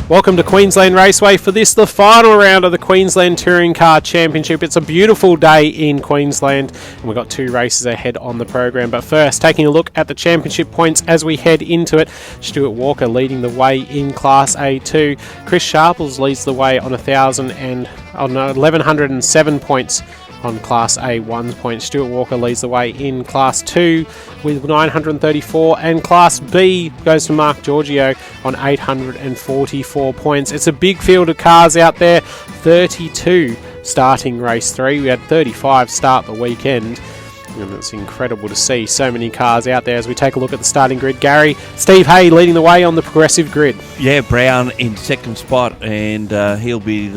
Welcome to Queensland Raceway for this, the final round of the Queensland Touring Car Championship. It's a beautiful day in Queensland and we've got two races ahead on the program. But first, taking a look at the championship points as we head into it. Stuart Walker leading the way in Class A2. Chris Sharples leads the way on 1,107 points on Class A1's points. Stuart Walker leads the way in Class 2 with 934, and Class B goes to Mark Giorgio on 844 points. It's a big field of cars out there, 32 starting race 3. We had 35 start the weekend, and it's incredible to see so many cars out there as we take a look at the starting grid. Gary, Steve Hay leading the way on the progressive grid. Yeah, Brown in second spot, and he'll be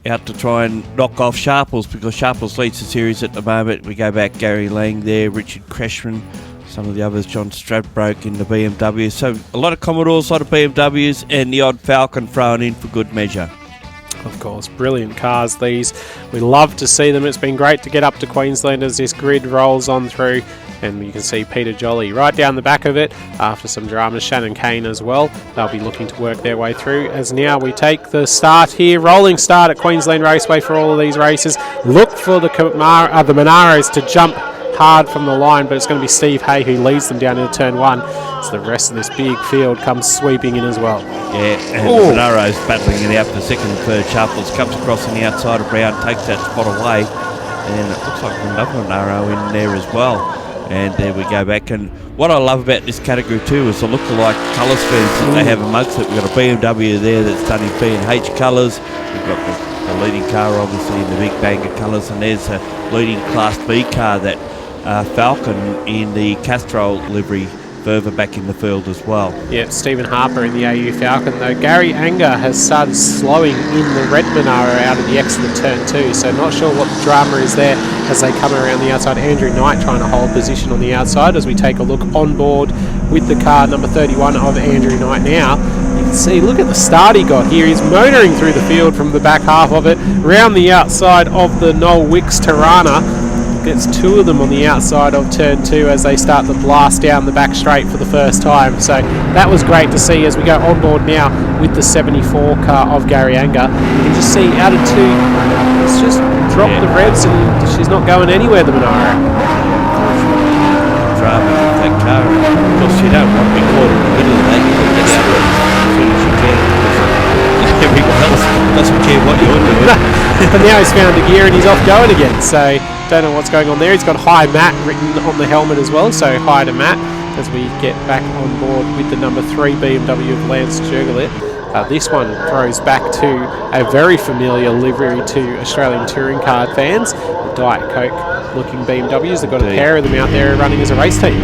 out to try and knock off Sharples, because Sharples leads the series at the moment. We go back, Gary Lang there, Richard Creshman, some of the others, John Stradbroke in the BMW. So a lot of Commodores, a lot of BMWs, and the odd Falcon thrown in for good measure. Of course, brilliant cars these. We love to see them. It's been great to get up to Queensland as this grid rolls on through. And you can see Peter Jolly right down the back of it after some dramas. Shannon Kane as well. They'll be looking to work their way through as now we take the start here. Rolling start at Queensland Raceway for all of these races. Look for the Monaros to jump hard from the line, but it's going to be Steve Hay who leads them down into turn 1. So the rest of this big field comes sweeping in as well. Yeah, and Monaro's battling it out for second and third. Sharples comes across on the outside of Brown, takes that spot away, and it looks like another Monaro in there as well. And there we go back. And what I love about this category too is the look-alike colour schemes that they have amongst it. We've got a BMW there that's done in B&H colours. We've got the leading car obviously in the big bag of colours, and there's a leading Class B car, that Falcon in the Castrol livery further back in the field as well. Yep, Stephen Harper in the AU Falcon though. Gary Anger has started slowing in the red Monaro out of the exit of turn 2, so not sure what the drama is there as they come around the outside. Andrew Knight trying to hold position on the outside as we take a look on board with the car number 31 of Andrew Knight now. You can see, look at the start he got here. He's motoring through the field from the back half of it, round the outside of the Noel Wicks Tirana. Gets two of them on the outside of turn 2 as they start to blast down the back straight for the first time. So that was great to see as we go on board now with the 74 car of Gary Anger. You can just see out of 2, it's just dropped the revs and she's not going anywhere, the Monaro. Drama with that car. Of course, you don't want to be caught in the middle of that. You can get out as soon as you can. Everyone else doesn't care what you're doing. But now he's found a gear and he's off going again. So don't know what's going on there. He's got Hi Matt written on the helmet as well. So hi to Matt as we get back on board with the number 3 BMW of Lance Jurgelit. This one throws back to a very familiar livery to Australian touring car fans. The Diet Coke looking BMWs. They've got a pair of them out there running as a race team.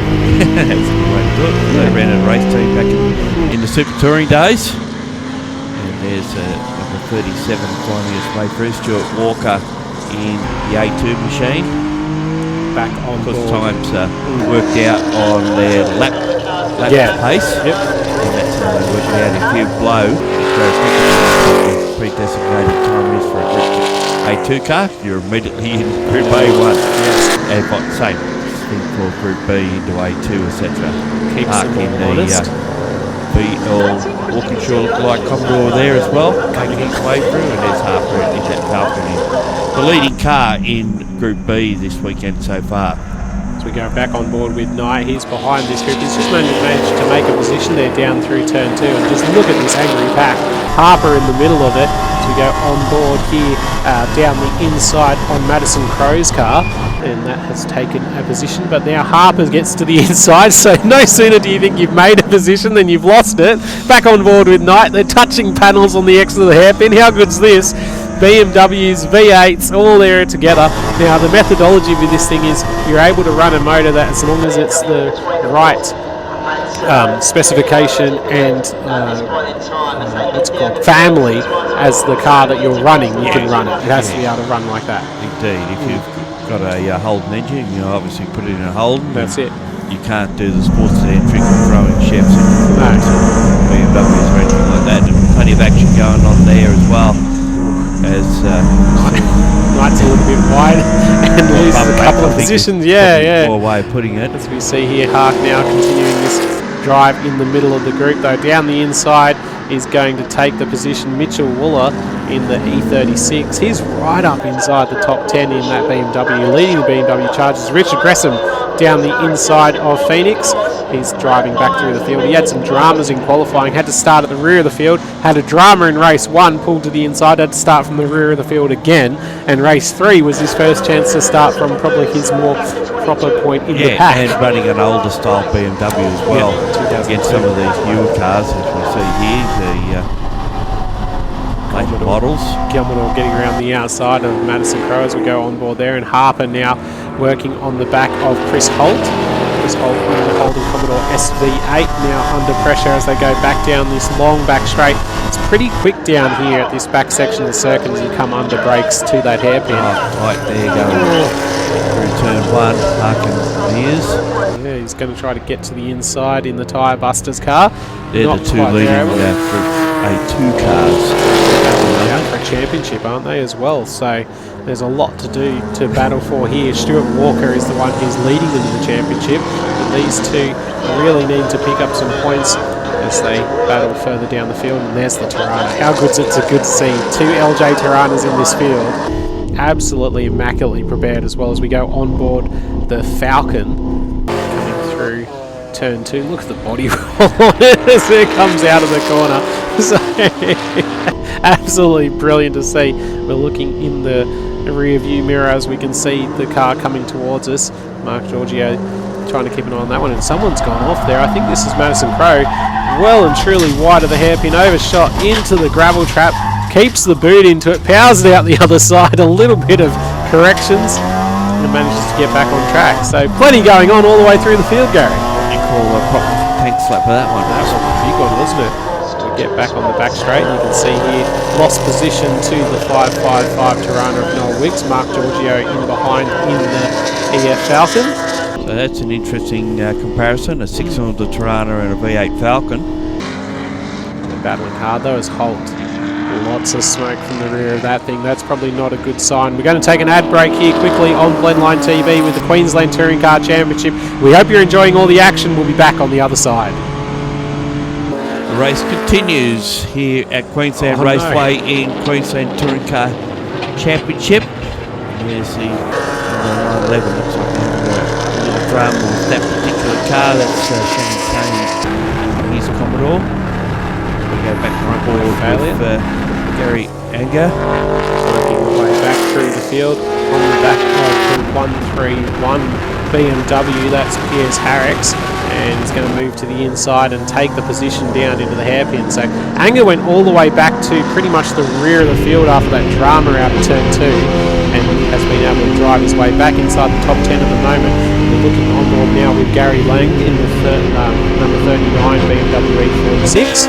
That's a good way to do it. They ran a race team back in the Super Touring days. There's number 37 finding his way through, Stuart Walker in the A2 machine. Back on board. Because times worked out on their lap pace. Yep. And that's how they worked out. If you blow, the pre-designated time is for a Group A2 car, you're immediately in Group A1. Yes. And same thing for Group B into A2, etc. Keeps them in honest. Walkinshaw look like Commodore there as well, making his way through, and there's Harper in that Falcon in the leading car in Group B this weekend so far. As we go back on board with Knight, he's behind this group. He's just managed to make a position there down through turn 2, and just look at this angry pack. Harper in the middle of it as we go on board here down the inside on Madison Crow's car, and that has taken a position, but now Harper gets to the inside, so no sooner do you think you've made a position than you've lost it. Back on board with Knight. They're touching panels on the exit of the hairpin. How good's this? BMWs, V8s, all there together. Now the methodology with this thing is you're able to run a motor that, as long as it's the right specification and what's it called, family as the car that you're running, you can run it. It has to be able to run like that. Indeed, if you've got a Holden engine, you obviously put it in a Holden. That's it. You can't do the sports-centric throwing chefs in BMWs or anything like that. There's plenty of action going on there as well. As Knight's a little bit wide and loses a couple of positions. Yeah. More way of putting it. As we see here, Hark now continuing this drive in the middle of the group, though. Down the inside is going to take the position Mitchell Wooler in the E36. He's right up inside the top 10 in that BMW, leading the BMW Chargers. Richard Gresham down the inside of Phoenix. He's driving back through the field. He had some dramas in qualifying, had to start at the rear of the field, had a drama in race 1, pulled to the inside, had to start from the rear of the field again, and race 3 was his first chance to start from probably his more proper point in the pack. And running an older style BMW as well, against some of these newer cars, as we see here, the later models. Commodore getting around the outside of Madison Crowe as we go on board there, and Harper now working on the back of Chris Holt. Chris Holt on the Holden Commodore SV8 now under pressure as they go back down this long back straight. It's pretty quick down here at this back section of the circuit as you come under brakes to that hairpin. Right there going through turn 1, parking Mears. Yeah, he's going to try to get to the inside in the Tyre Busters car. They're the two leading Group A2 cars. Out for a championship, aren't they, as well? So there's a lot to do to battle for here. Stuart Walker is the one who's leading them in the championship, but these two really need to pick up some points as they battle further down the field. And there's the Tirana. How good is it to see two LJ Tiranas in this field, absolutely immaculately prepared, as well as we go on board the Falcon coming through turn 2. Look at the body roll on it as it comes out of the corner. So absolutely brilliant to see. We're looking in the rear view mirror as we can see the car coming towards us. Mark Giorgio trying to keep an eye on that one, and someone's gone off there. I think this is Madison Crowe, well and truly wide of the hairpin, overshot into the gravel trap, keeps the boot into it, powers it out the other side, a little bit of corrections, and manages to get back on track. So plenty going on all the way through the field, Gary. You call a proper tank slap for that one. That was a big one, wasn't it? Get back on the back straight. You can see here, lost position to the 555 Tirana of Noel Wicks. Mark Giorgio in behind in the EF Falcon. So that's an interesting comparison, a 6-cylinder Tirana and a V8 Falcon. They're battling hard though as Holt. Lots of smoke from the rear of that thing. That's probably not a good sign. We're going to take an ad break here quickly on Blendline TV with the Queensland Touring Car Championship. We hope you're enjoying all the action. We'll be back on the other side. The race continues here at Queensland Raceway in Queensland Touring Car Championship. There's the 11, looks like a little drama with that particular car. That's Shannon Kane, his Commodore. We go back on board with Gary Anger. Working the way back through the field on the back of the 131 BMW, that's Piers Harrix. And he's going to move to the inside and take the position down into the hairpin. So Anger went all the way back to pretty much the rear of the field after that drama out of turn 2, and has been able to drive his way back inside the top 10 at the moment. We're looking on board now with Gary Lang in the number 39 BMW E46,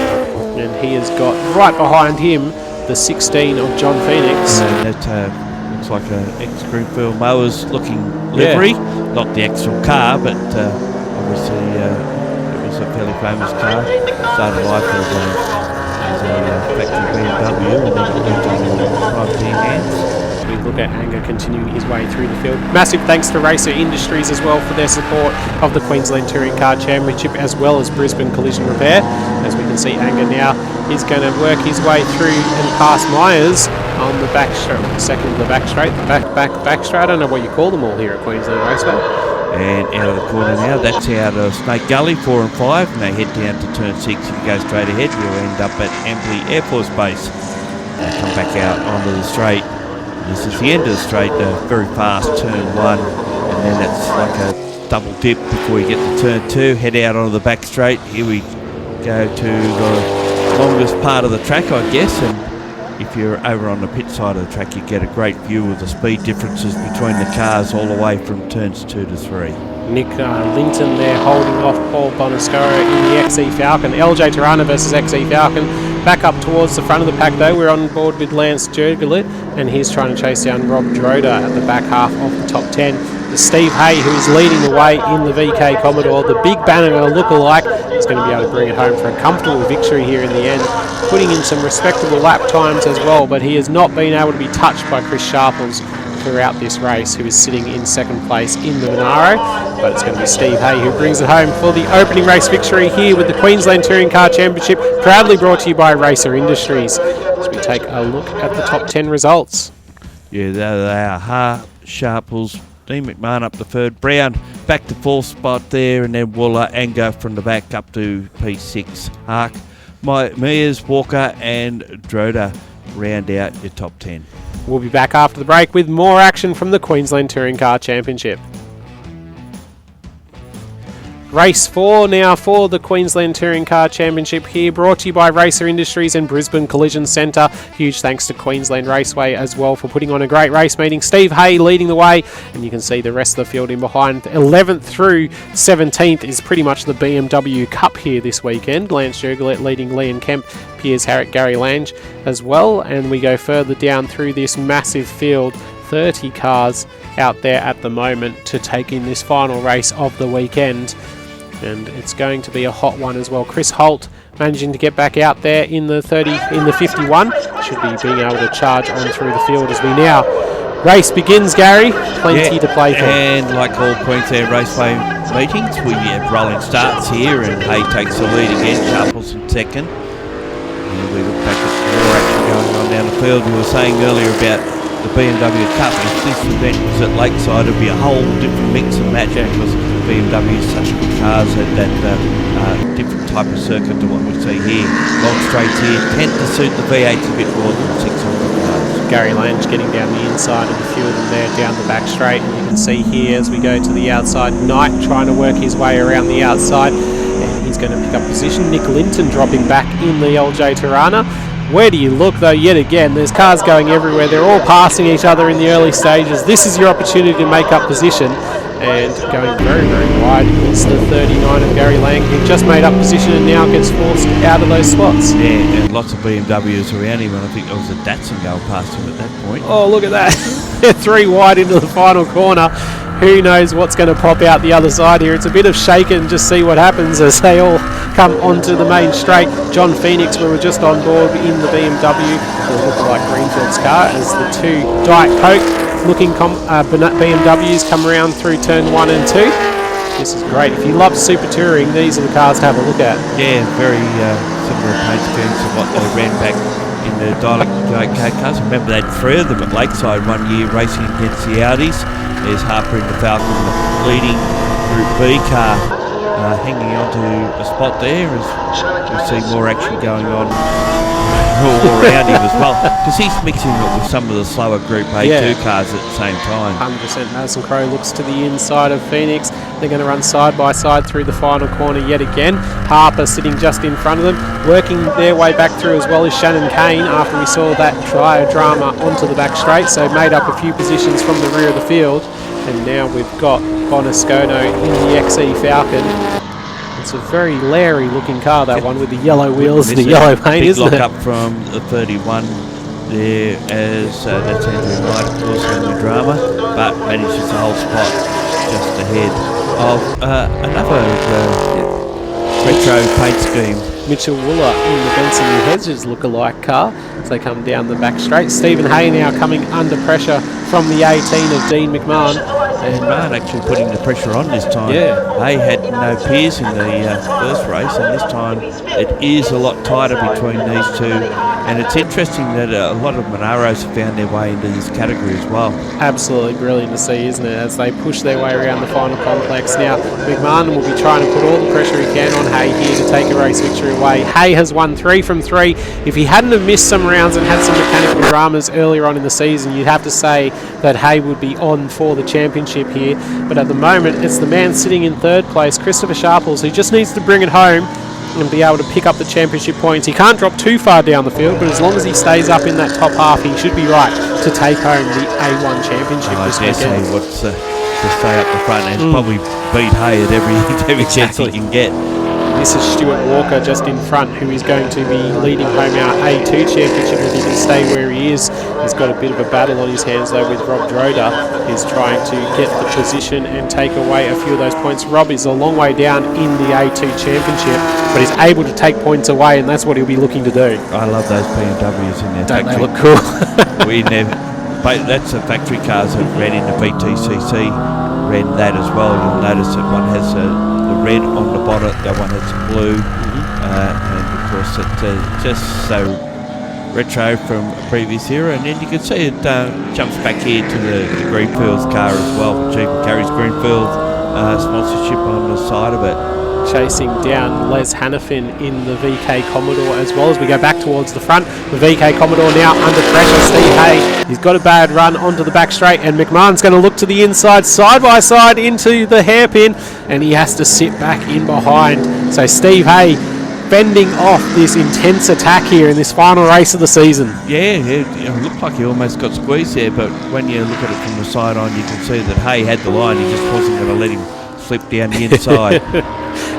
and he has got right behind him the 16 of John Phoenix. And that looks like an ex-Greenfield Mowers looking livery, not the actual car, but obviously, it was a fairly famous car. Started life as a factory BMW, and then moved on to privateer hands. We look at Anger continuing his way through the field. Massive thanks to Racer Industries as well for their support of the Queensland Touring Car Championship, as well as Brisbane Collision Repair. As we can see, Anger now is going to work his way through and past Myers on the back straight, second of the back straight, back straight. I don't know what you call them all here at Queensland Raceway. And out of the corner now, that's out of Snake Gully, 4 and 5, and they head down to turn 6. If you go straight ahead, you'll end up at Amberley Air Force Base. They come back out onto the straight. This is the end of the straight, very fast turn 1, and then it's like a double dip before you get to turn 2. Head out onto the back straight. Here we go to the longest part of the track, I guess, and if you're over on the pit side of the track, you get a great view of the speed differences between the cars all the way from turns 2 to 3. Nick Linton there holding off Paul Bonascoro in the XE Falcon. LJ Tirana versus XE Falcon. Back up towards the front of the pack though, we're on board with Lance Jurgelit, and he's trying to chase down Rob Droder at the back half of the top 10. Steve Hay, who is leading the way in the VK Commodore, the big banner look-alike, is going to be able to bring it home for a comfortable victory here in the end, putting in some respectable lap times as well, but he has not been able to be touched by Chris Sharples throughout this race, who is sitting in second place in the Monaro. But it's going to be Steve Hay who brings it home for the opening race victory here with the Queensland Touring Car Championship, proudly brought to you by Racer Industries. As we take a look at the top 10 results. Yeah, there they are. Sharples, Dean McMahon up the third, Brown back to fourth spot there, and then Wooler, Anger from the back up to P6. Hark, Mears, Walker and Droda round out your top 10. We'll be back after the break with more action from the Queensland Touring Car Championship. Race 4 now for the Queensland Touring Car Championship here, brought to you by Racer Industries and Brisbane Collision Centre. Huge thanks to Queensland Raceway as well for putting on a great race meeting. Steve Hay leading the way, and you can see the rest of the field in behind. 11th through 17th is pretty much the BMW Cup here this weekend. Lance Jurgelet leading Liam Kemp, Piers Harrick, Gary Lange as well. And we go further down through this massive field. 30 cars out there at the moment to take in this final race of the weekend. And it's going to be a hot one as well. Chris Holt managing to get back out there in the 51. Should be being able to charge on through the field as we now race begins, Gary. Plenty to play for. And like all Queensland Raceway meetings, we have rolling starts here, and Hay takes the lead again. Sharples in second. And we look back at more action going on down the field. We were saying earlier about the BMW Cup. If this event was at Lakeside, it would be a whole different mix and match, because BMW is such good cars at that different type of circuit to what we see here. Long straights here tend to suit the V8s a bit more than 600 cars. Gary Lange getting down the inside of the field and there down the back straight. And you can see here as we go to the outside, Knight trying to work his way around the outside, and he's going to pick up position. Nick Linton dropping back in the LJ Tirana. Where do you look though? Yet again, there's cars going everywhere. They're all passing each other in the early stages. This is your opportunity to make up position. And going very, very wide is the 39 of Gary Lang, who just made up position and now gets forced out of those spots. Yeah, and lots of BMWs around him, and I think there was a Datsun going past him at that point. Oh, look at that. They're 3 wide into the final corner. Who knows what's going to pop out the other side here. It's a bit of shake and just see what happens as they all come onto the main straight. John Phoenix, we were just on board in the BMW. It looked like Greenfield's car as the 2 Diet Coke looking BMWs come around through turn 1 and 2. This is great. If you love super touring, these are the cars to have a look at. Yeah, very similar paint schemes to what they ran back in the Diet Coke cars. Remember, they had 3 of them at Lakeside one year racing against the Audis. There's Harper in the Falcon, the leading Group B car, hanging on to a spot there as we see more action going on all around him as well, because he's mixing it with some of the slower Group A2 cars at the same time. 100%. Madison Crowe looks to the inside of Phoenix. They're going to run side by side through the final corner yet again. Harper sitting just in front of them. Working their way back through as well as Shannon Kane after we saw that tyre drama onto the back straight, so made up a few positions from the rear of the field. And now we've got Bonascono in the XE Falcon. It's a very Larry looking car, that one, with the yellow wheels and the yellow paint, isn't it? Big lock up from the 31 there, as that's Andrew Knight, of course, in the drama, but manages the whole spot just ahead of another retro paint scheme. Mitchell Wooler in the Benson New Hedges lookalike car as they come down the back straight. Stephen Hay now coming under pressure from the 18 of Dean McMahon. And McMahon actually putting the pressure on this time. Yeah. Hay had no peers in the first race, and this time it is a lot tighter between these two. And it's interesting that a lot of Monaros have found their way into this category as well. Absolutely brilliant to see, isn't it, as they push their way around the final complex. Now, McMahon will be trying to put all the pressure he can on Hay here to take a race victory away. Hay has won 3 from 3. If he hadn't have missed some rounds and had some mechanical dramas earlier on in the season, you'd have to say that Hay would be on for the championship here. But at the moment, it's the man sitting in 3rd place, Christopher Sharples, who just needs to bring it home and be able to pick up the championship points. He can't drop too far down the field, but as long as he stays up in that top half, he should be right to take home the A1 championship this weekend. I dare say what's to stay up the front and probably beat Hay at every chance he can get. This is Stuart Walker just in front, who is going to be leading home our A2 championship if he can stay where he is. He's got a bit of a battle on his hands though with Rob Droda. He's trying to get the position and take away a few of those points. Rob is a long way down in the A2 championship, but he's able to take points away, and that's what he'll be looking to do. I love those BMWs in there. Don't they look cool? We never that's the factory cars that ran in the VTCC, ran that as well. You'll notice that one has the red on the bonnet, the one has the blue, and of course it's just so retro from a previous era. And then you can see it jumps back here to the Greenfields car as well, which even carries Greenfield sponsorship on the side of it. Chasing down Les Hannafin in the VK Commodore as well as we go back towards the front. The VK Commodore now under pressure. Steve Hay, he's got a bad run onto the back straight, and McMahon's going to look to the inside, side by side into the hairpin, and he has to sit back in behind. So Steve Hay fending off this intense attack here in this final race of the season. Yeah, it looked like he almost got squeezed there, but when you look at it from the side on, you can see that Hay had the line. He just wasn't going to let him slip down the inside.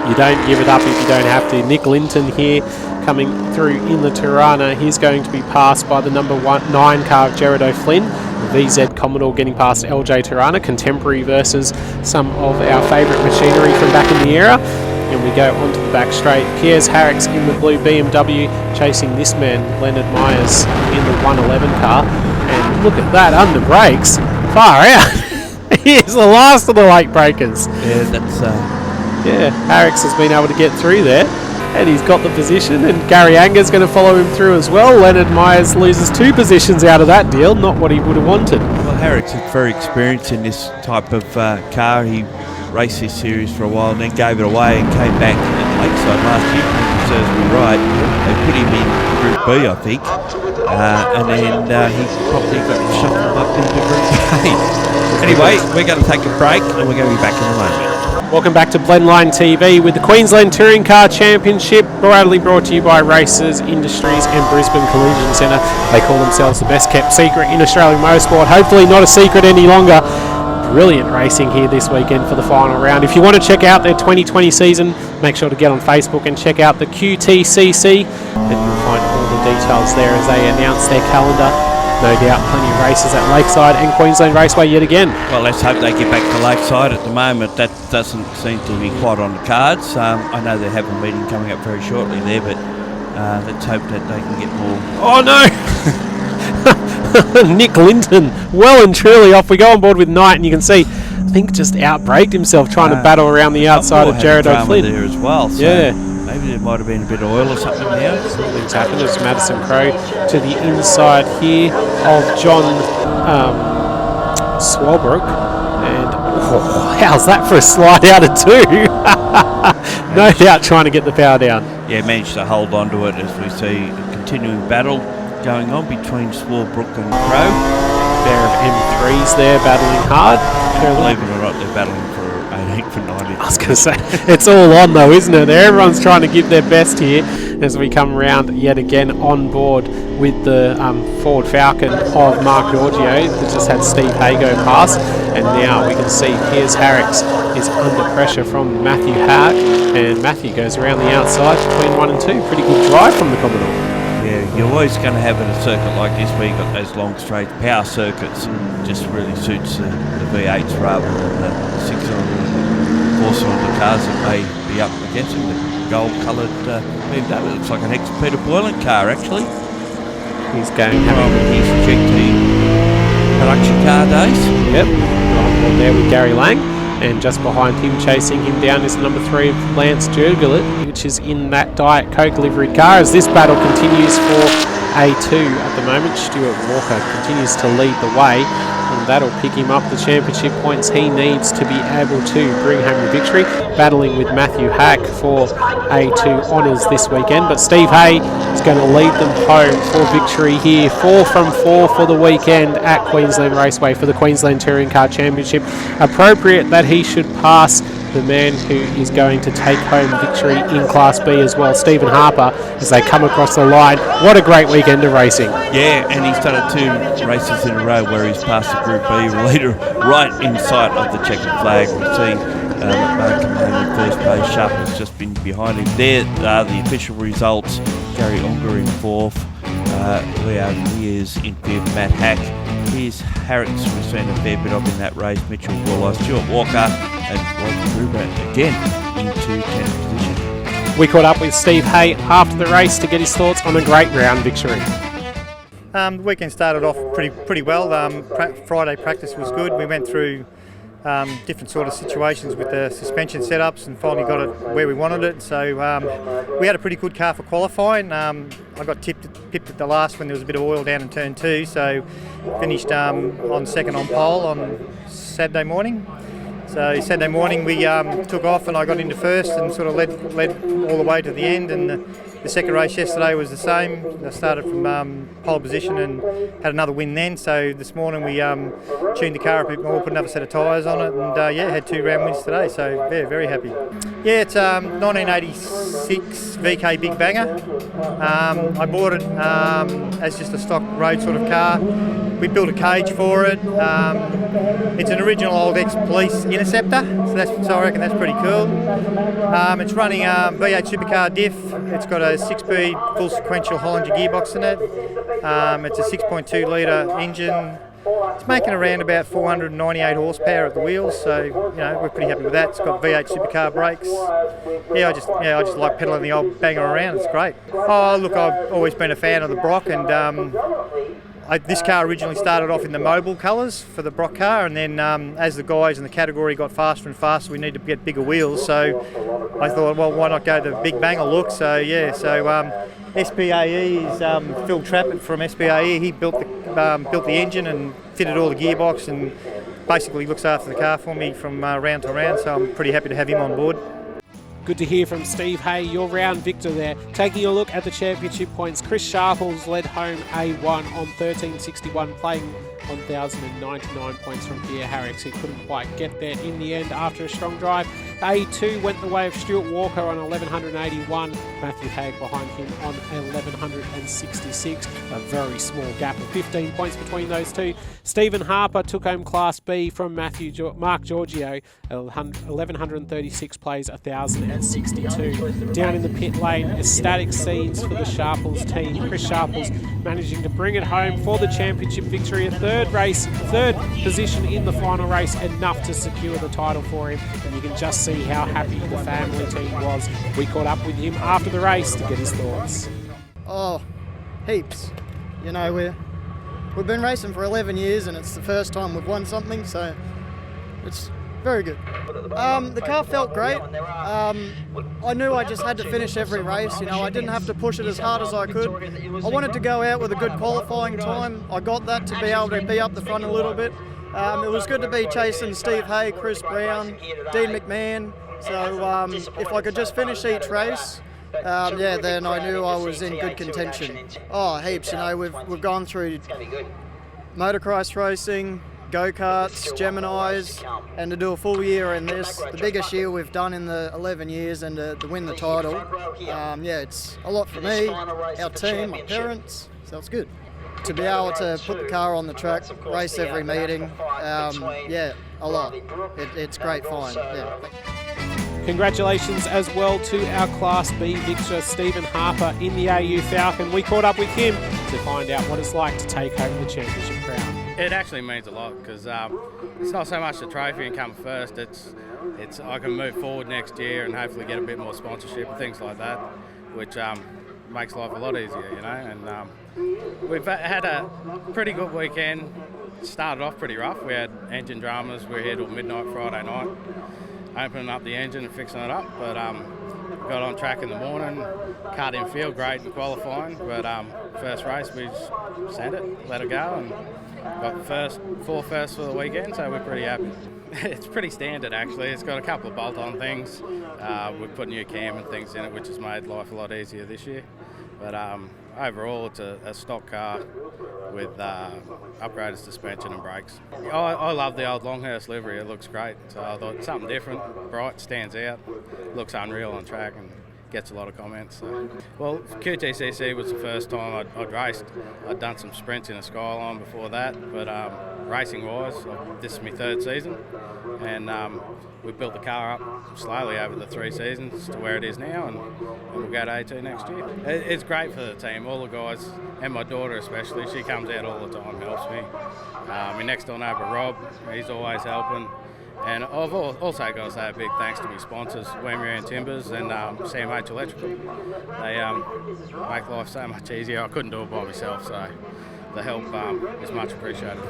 You don't give it up if you don't have to. Nick Linton here coming through in the Tirana. He's going to be passed by the number 9 car of Jared O'Flynn. The VZ Commodore getting past LJ Tirana. Contemporary versus some of our favourite machinery from back in the era. And we go onto the back straight. Piers Harricks in the blue BMW chasing this man, Leonard Myers, in the 111 car. And look at that, under brakes. Far out. He is the last of the late breakers. Yeah, that's... Harricks has been able to get through there, and he's got the position, and Gary Anger's going to follow him through as well. Leonard Myers loses 2 positions out of that deal, not what he would have wanted. Well, Harricks is very experienced in this type of car. He raced this series for a while and then gave it away and came back at Lakeside last year, if he serves me right. They put him in Group B, I think, and then he probably got shuffled up into Group A. Anyway, we're going to take a break and we're going to be back in a moment. Welcome back to Blendline TV with the Queensland Touring Car Championship, proudly brought to you by Racers Industries and Brisbane Collision Centre. They call themselves the best kept secret in Australian motorsport. Hopefully not a secret any longer. Brilliant racing here this weekend for the final round. If you want to check out their 2020 season, make sure to get on Facebook and check out the QTCC, and you'll find all the details there as they announce their calendar. No doubt plenty of races at Lakeside and Queensland Raceway yet again. Well, let's hope they get back to Lakeside. At the moment, that doesn't seem to be quite on the cards. I know they have a meeting coming up very shortly there, but let's hope that they can get more. Oh no! Nick Linton, well and truly off. We go on board with Knight, and you can see, I think, just outbraked himself trying to battle around the outside of Jared O'Flynn there as well. So yeah. Maybe there might have been a bit of oil or something there. Something's happened as Madison Crowe to the inside here of John Swalbrook. And how's that for a slide out of 2? No doubt trying to get the power down. Yeah, managed to hold on to it as we see a continuing battle going on between Swalbrook and Crowe. Pair of M3s there battling hard. Believe it or not, they're battling for 18 for 90. I was going to say, it's all on though, isn't it? Everyone's trying to give their best here as we come around yet again on board with the Ford Falcon of Mark Giorgio that just had Steve Hay go past. And now we can see Piers Harricks is under pressure from Matthew Hart, and Matthew goes around the outside between 1 and 2. Pretty good drive from the Commodore. Yeah, you're always going to have in a circuit like this where you've got those long straight power circuits. Just really suits the V8s rather than the 6-cylinder, 4-cylinder cars that may be up against them. The gold-coloured BMW. It looks like an ex-Peter Boylan car, actually. He's going from his GT production car days. Yep, right there with Gary Lang. And just behind him, chasing him down, is number 3 of Lance Jurgelet, which is in that Diet Coke liveried car. As this battle continues for A2 at the moment, Stuart Walker continues to lead the way, and that'll pick him up the championship points he needs to be able to bring home the victory. Battling with Matthew Hack for A2 honours this weekend, but Steve Hay is going to lead them home for victory here. 4 from 4 for the weekend at Queensland Raceway for the Queensland Touring Car Championship. Appropriate that he should pass the man who is going to take home victory in Class B as well, Stephen Harper, as they come across the line. What a great weekend of racing. Yeah, and he's done it 2 races in a row where he's passed the Group B leader right in sight of the checkered flag. We see McMahon coming home in first place. Sharp's just been behind him. There are the official results. Gary Unger in 4th, Leo Mears in 5th, Matt Hack. Here's Harricks, we've seen a fair bit of in that race. Mitchell Waller, Stuart Walker, and Rod Gruber again into 10th position. We caught up with Steve Hay after the race to get his thoughts on a great round victory. The weekend started off pretty well. Friday practice was good. We went through different sort of situations with the suspension setups and finally got it where we wanted it. So we had a pretty good car for qualifying. I got pipped at the last when there was a bit of oil down in turn 2, so finished on second on pole on Saturday morning. So Saturday morning we took off and I got into first and sort of led all the way to the end, and the second race yesterday was the same. I started from pole position and had another win then. So this morning we tuned the car a bit more, put another set of tyres on it, and had 2 round wins today, so very happy. Yeah, it's 1986 VK Big Banger. I bought it as just a stock road sort of car. We built a cage for it. It's an original old ex-police Interceptor, so I reckon that's pretty cool. It's running a V8 supercar diff. It's got a 6-speed full sequential Hollinger gearbox in it. It's a 6.2 litre engine. It's making around about 498 horsepower at the wheels, so we're pretty happy with that. It's got V8 supercar brakes. I just like pedaling the old banger around. It's great. Oh look, I've always been a fan of the Brock, and this car originally started off in the mobile colours for the Brock car, and then as the guys in the category got faster and faster, we needed to get bigger wheels. So I thought, well, why not go the Big Banger look? So SPAE is Phil Trappett from SPAE. He built the engine and fitted all the gearbox, and basically looks after the car for me from round to round. So I'm pretty happy to have him on board. Good to hear from Steve Hay, your round victor there. Taking a look at the championship points, Chris Sharples led home A1 on 1361, playing 1,099 points from Pierre Harricks. He couldn't quite get there in the end after a strong drive. A2 went the way of Stuart Walker on 1,181. Matthew Haig behind him on 1,166. A very small gap of 15 points between those two. Stephen Harper took home Class B from Mark Giorgio. 1,136 plays 1,062. Down in the pit lane, ecstatic scenes for the Sharples team. Chris Sharples managing to bring it home for the championship victory. A third position in the final race, enough to secure the title for him. And you can just see how happy the family team was. We caught up with him after the race to get his thoughts. Oh, heaps. We've been racing for 11 years and it's the first time we've won something, so it's very good. The car felt great. I knew I just had to finish every race. I didn't have to push it as hard as I could. I wanted to go out with a good qualifying time. I got that to be able to be up the front a little bit. It was good to be chasing Steve Hay, Chris Brown, Dean McMahon. So if I could just finish each race, then I knew I was in good contention. Oh, heaps. We've gone through motocross racing, go-karts, Geminis, and to do a full year in this, the biggest year we've done in the 11 years, and to win the title. It's a lot for me, our team, my parents, so it's good. To be able to put the car on the track, race every meeting, a lot. It's great fun, Congratulations as well to our Class B victor, Stephen Harper, in the AU Falcon. We caught up with him to find out what it's like to take home the championship crown. It actually means a lot because it's not so much the trophy and come first. It's I can move forward next year and hopefully get a bit more sponsorship and things like that, which makes life a lot easier, And we've had a pretty good weekend. Started off pretty rough. We had engine dramas. We were here till midnight Friday night, opening up the engine and fixing it up. But got on track in the morning. Car didn't feel great in qualifying, but first race we just sent it, let it go, and got four firsts for the weekend, so we're pretty happy. It's pretty standard actually. It's got a couple of bolt-on things. We've put new cam and things in it, which has made life a lot easier this year. But overall, it's a stock car with upgraded suspension and brakes. I love the old Longhurst livery. It looks great. So I thought something different, bright, stands out, looks unreal on track, and gets a lot of comments. So. Well, QTCC was the first time I'd raced. I'd done some sprints in a Skyline before that, but racing-wise, this is my third season, and we built the car up slowly over the 3 seasons to where it is now, and we'll go to A2 next year. It's great for the team, all the guys, and my daughter especially. She comes out all the time, helps me. My next door neighbour Rob, he's always helping. And I've also got to say a big thanks to my sponsors, Wemrian Timbers and CMH Electrical. They make life so much easier. I couldn't do it by myself, so the help is much appreciated.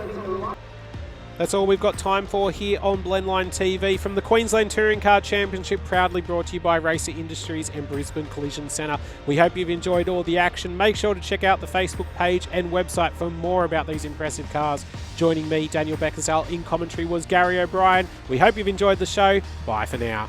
That's all we've got time for here on Blendline TV from the Queensland Touring Car Championship, proudly brought to you by Racer Industries and Brisbane Collision Centre. We hope you've enjoyed all the action. Make sure to check out the Facebook page and website for more about these impressive cars. Joining me, Daniel Beckersell, in commentary was Gary O'Brien. We hope you've enjoyed the show. Bye for now.